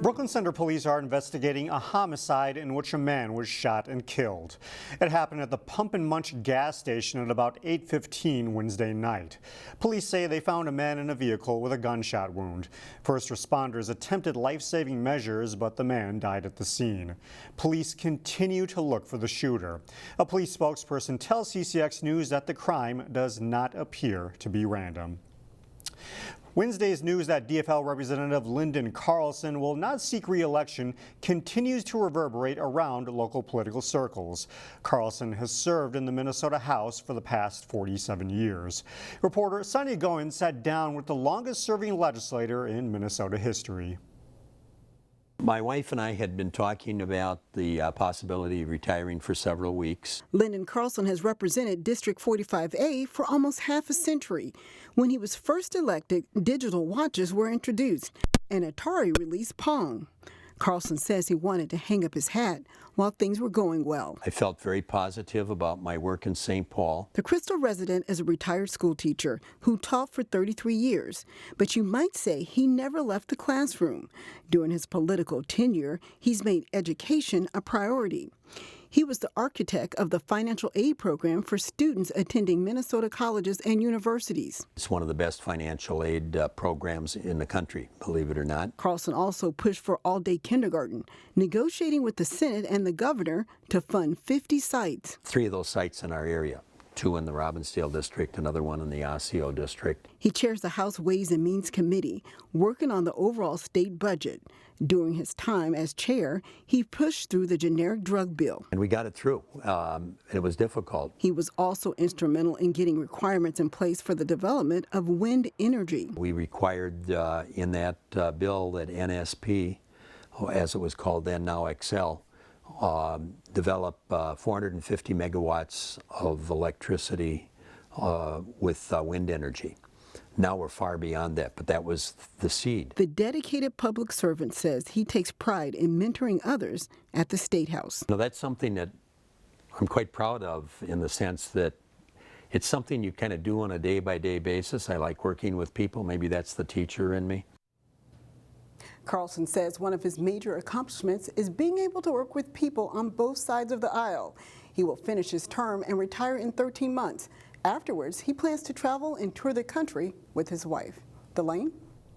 Brooklyn Center police are investigating a homicide in which a man was shot and killed. It happened at the Pump and Munch gas station at about 8:15 Wednesday night. Police say they found a man in a vehicle with a gunshot wound. First responders attempted life-saving measures, but the man died at the scene. Police continue to look for the shooter. A police spokesperson tells CCX News that the crime does not appear to be random. Wednesday's news that DFL Representative Lyndon Carlson will not seek re-election continues to reverberate around local political circles. Carlson has served in the Minnesota House for the past 47 years. Reporter Sonia Goins sat down with the longest-serving legislator in Minnesota history. My wife and I had been talking about the possibility of retiring for several weeks. Lyndon Carlson has represented District 45A for almost half a century. When he was first elected, digital watches were introduced, and Atari released Pong. Carlson says he wanted to hang up his hat while things were going well. I felt very positive about my work in St. Paul. The Crystal resident is a retired school teacher who taught for 33 years, but you might say he never left the classroom. During his political tenure, he's made education a priority. He was the architect of the financial aid program for students attending Minnesota colleges and universities. It's one of the best financial aid programs in the country, believe it or not. Carlson also pushed for all-day kindergarten, negotiating with the Senate and the governor to fund 50 sites. 3 of those sites in our area. 2 in the Robbinsdale district, another one in the Osseo district. He chairs the House Ways and Means Committee, working on the overall state budget. During his time as chair, he pushed through the generic drug bill. And we got it through. It was difficult. He was also instrumental in getting requirements in place for the development of wind energy. We required in that bill that NSP, as it was called then, now XL, develop 450 megawatts of electricity with wind energy. Now we're far beyond that, but that was the seed. The dedicated public servant says he takes pride in mentoring others at the State House. Now, that's something that I'm quite proud of, in the sense that it's something you kind of do on a day-by-day basis. I like working with people. Maybe that's the teacher in me. Carlson says one of his major accomplishments is being able to work with people on both sides of the aisle. He will finish his term and retire in 13 months. Afterwards, he plans to travel and tour the country with his wife. Delane?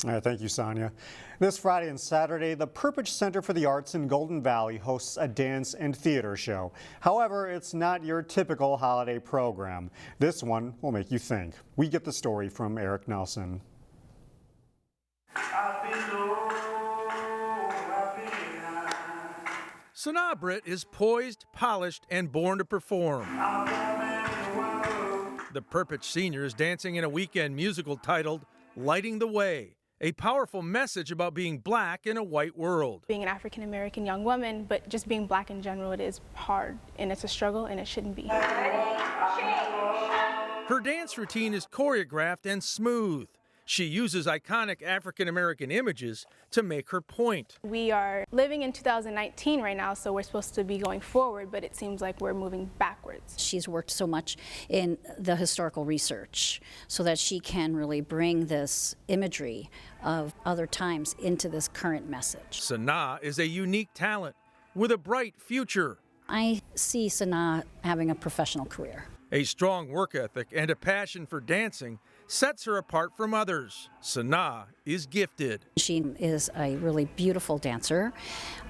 All right, thank you, Sonia. This Friday and Saturday, the Perpich Center for the Arts in Golden Valley hosts a dance and theater show. However, it's not your typical holiday program. This one will make you think. We get the story from Eric Nelson. Sanaa Britt is poised, polished, and born to perform. The Perpich senior is dancing in a weekend musical titled Lighting the Way, a powerful message about being black in a white world. Being an African-American young woman, but just being black in general, it is hard, and it's a struggle, and it shouldn't be. Her dance routine is choreographed and smooth. She uses iconic African-American images to make her point. We are living in 2019 right now, so we're supposed to be going forward, but it seems like we're moving backwards. She's worked so much in the historical research so that she can really bring this imagery of other times into this current message. Sanaa is a unique talent with a bright future. I see Sanaa having a professional career. A strong work ethic and a passion for dancing sets her apart from others. Sanaa is gifted. She is a really beautiful dancer,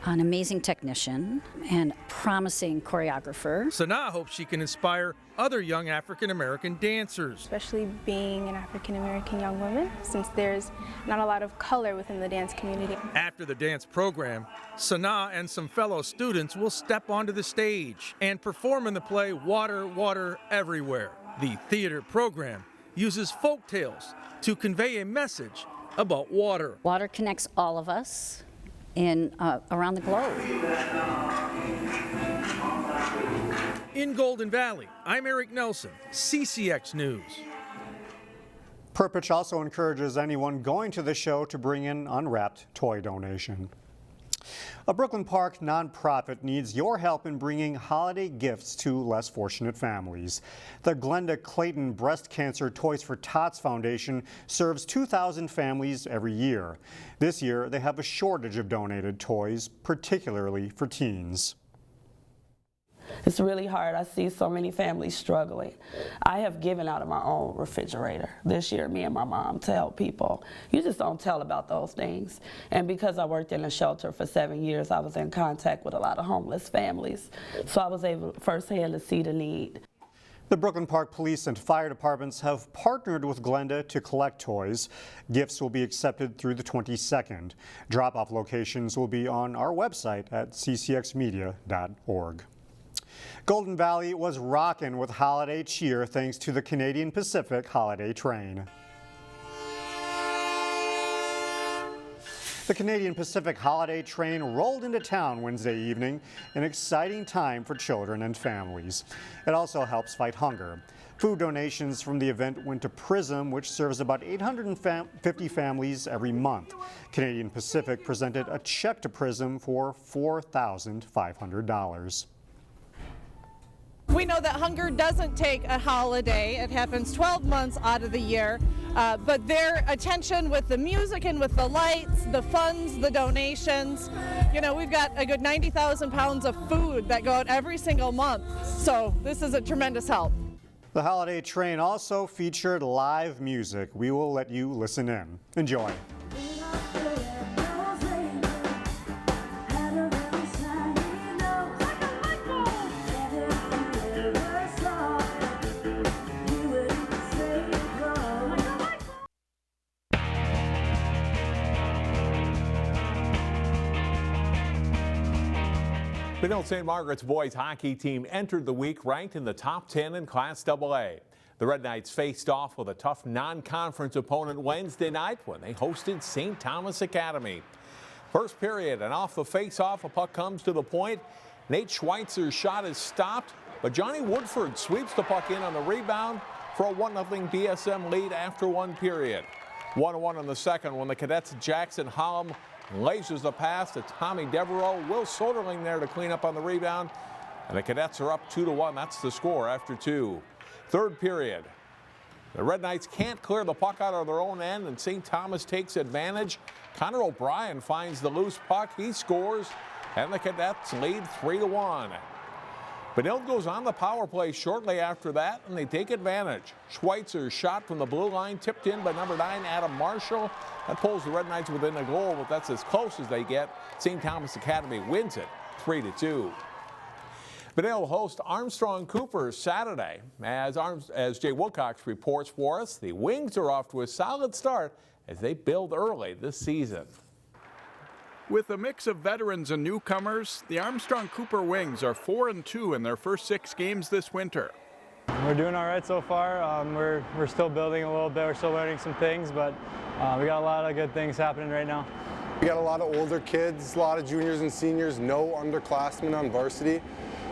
an amazing technician, and promising choreographer. Sanaa hopes she can inspire other young African-American dancers. Especially being an African-American young woman, since there's not a lot of color within the dance community. After the dance program, Sanaa and some fellow students will step onto the stage and perform in the play Water, Water Everywhere. The theater program uses folk tales to convey a message about water. Water connects all of us around the globe. In Golden Valley, I'm Eric Nelson, CCX News. Perpich also encourages anyone going to the show to bring in unwrapped toy donation. A Brooklyn Park nonprofit needs your help in bringing holiday gifts to less fortunate families. The Glenda Clayton Breast Cancer Toys for Tots Foundation serves 2,000 families every year. This year, they have a shortage of donated toys, particularly for teens. It's really hard. I see so many families struggling. I have given out of my own refrigerator this year, me and my mom, to help people. You just don't tell about those things. And because I worked in a shelter for 7 years, I was in contact with a lot of homeless families. So I was able firsthand to see the need. The Brooklyn Park Police and Fire Departments have partnered with Glenda to collect toys. Gifts will be accepted through the 22nd. Drop-off locations will be on our website at ccxmedia.org. Golden Valley was rocking with holiday cheer thanks to the Canadian Pacific holiday train. The Canadian Pacific holiday train rolled into town Wednesday evening, an exciting time for children and families. It also helps fight hunger. Food donations from the event went to PRISM, which serves about 850 families every month. Canadian Pacific presented a check to PRISM for $4,500. We know that hunger doesn't take a holiday. It happens 12 months out of the year. But their attention with the music and with the lights, the funds, the donations, you know, we've got a good 90,000 pounds of food that go out every single month. So this is a tremendous help. The holiday train also featured live music. We will let you listen in. Enjoy. Benilde St. Margaret's boys hockey team entered the week ranked in the top 10 in Class AA. The Red Knights faced off with a tough non-conference opponent Wednesday night when they hosted St. Thomas Academy. First period, and off the face-off, a puck comes to the point. Nate Schweitzer's shot is stopped, but Johnny Woodford sweeps the puck in on the rebound for a 1-0 BSM lead after one period. 1-1 in the second when the cadets Jackson Hollum lasers the pass to Tommy Devereaux. Will Soderling there to clean up on the rebound. And the Cadets are up 2-1. That's the score after two. Third period. The Red Knights can't clear the puck out of their own end, and St. Thomas takes advantage. Connor O'Brien finds the loose puck. He scores, and the Cadets lead 3-1. Benilde goes on the power play shortly after that, and they take advantage. Schweitzer's shot from the blue line tipped in by number 9, Adam Marshall. That pulls the Red Knights within the goal, but that's as close as they get. St. Thomas Academy wins it 3-2. Benilde hosts Armstrong-Cooper Saturday. As Jay Wilcox reports for us, the Wings are off to a solid start as they build early this season. With a mix of veterans and newcomers, the Armstrong-Cooper Wings are 4-2 in their first 6 games this winter. We're doing all right so far. We're still building a little bit. We're still learning some things, but we got a lot of good things happening right now. We got a lot of older kids, a lot of juniors and seniors, no underclassmen on varsity.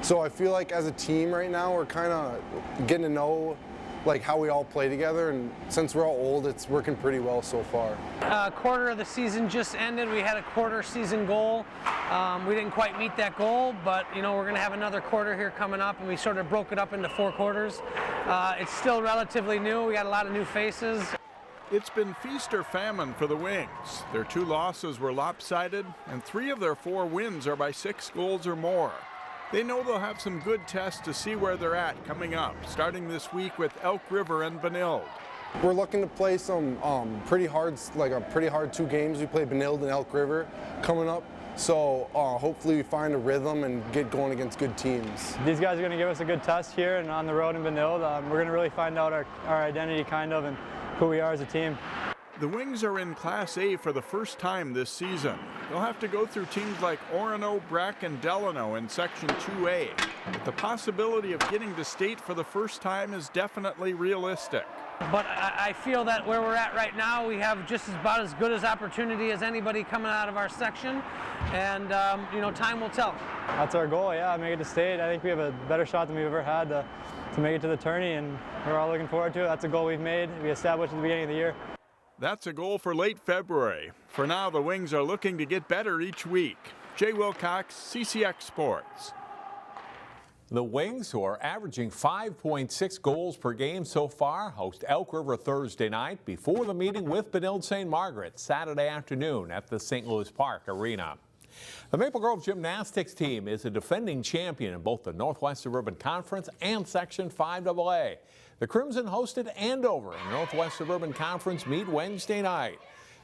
So I feel like as a team right now, we're kind of getting to know like how we all play together, and since we're all old, it's working pretty well so far. Quarter of the season just ended. We had a quarter season goal. We didn't quite meet that goal, but you know, we're going to have another quarter here coming up, and we sort of broke it up into 4 quarters. It's still relatively new. We got a lot of new faces. It's been feast or famine for the Wings. Their 2 losses were lopsided, and 3 of their 4 wins are by 6 goals or more. They know they'll have some good tests to see where they're at coming up, starting this week with Elk River and Benilde. We're looking to play some pretty hard 2 games. We play Benilde and Elk River coming up. So hopefully we find a rhythm and get going against good teams. These guys are going to give us a good test here and on the road in Benilde. We're going to really find out our identity kind of and who we are as a team. The Wings are in Class A for the first time this season. They'll have to go through teams like Orono, Brack, and Delano in Section 2A. But the possibility of getting to state for the first time is definitely realistic. But I feel that where we're at right now, we have just about as good as opportunity as anybody coming out of our section. And, you know, time will tell. That's our goal, yeah, make it to state. I think we have a better shot than we've ever had to make it to the tourney, and we're all looking forward to it. That's a goal we've made. We established at the beginning of the year. That's a goal for late February. For now, the Wings are looking to get better each week. Jay Wilcox, CCX Sports. The Wings, who are averaging 5.6 goals per game so far, host Elk River Thursday night before the meeting with Benilde St. Margaret Saturday afternoon at the St. Louis Park Arena. The Maple Grove Gymnastics team is a defending champion in both the Northwest Suburban Conference and Section 5AA. The Crimson hosted Andover in the Northwest Suburban Conference meet Wednesday night.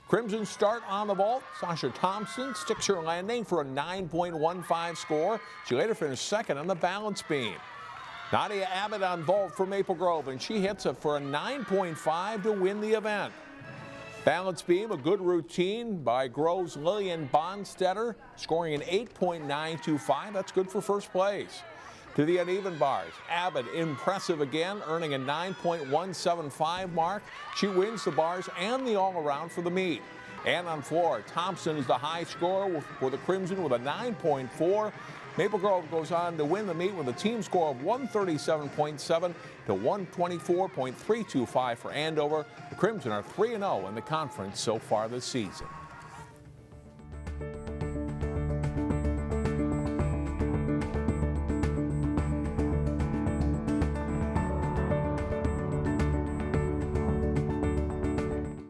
Crimson start on the vault. Sasha Thompson sticks her landing for a 9.15 score. She later finished second on the balance beam. Nadia Abbott on vault for Maple Grove, and she hits it for a 9.5 to win the event. Balance beam, a good routine by Grove's Lillian Bonstetter, scoring an 8.925. That's good for first place. To the uneven bars, Abbott impressive again, earning a 9.175 mark. She wins the bars and the all-around for the meet. And on floor, Thompson is the high scorer for the Crimson with a 9.4. Maple Grove goes on to win the meet with a team score of 137.7 to 124.325 for Andover. The Crimson are 3-0 in the conference so far this season.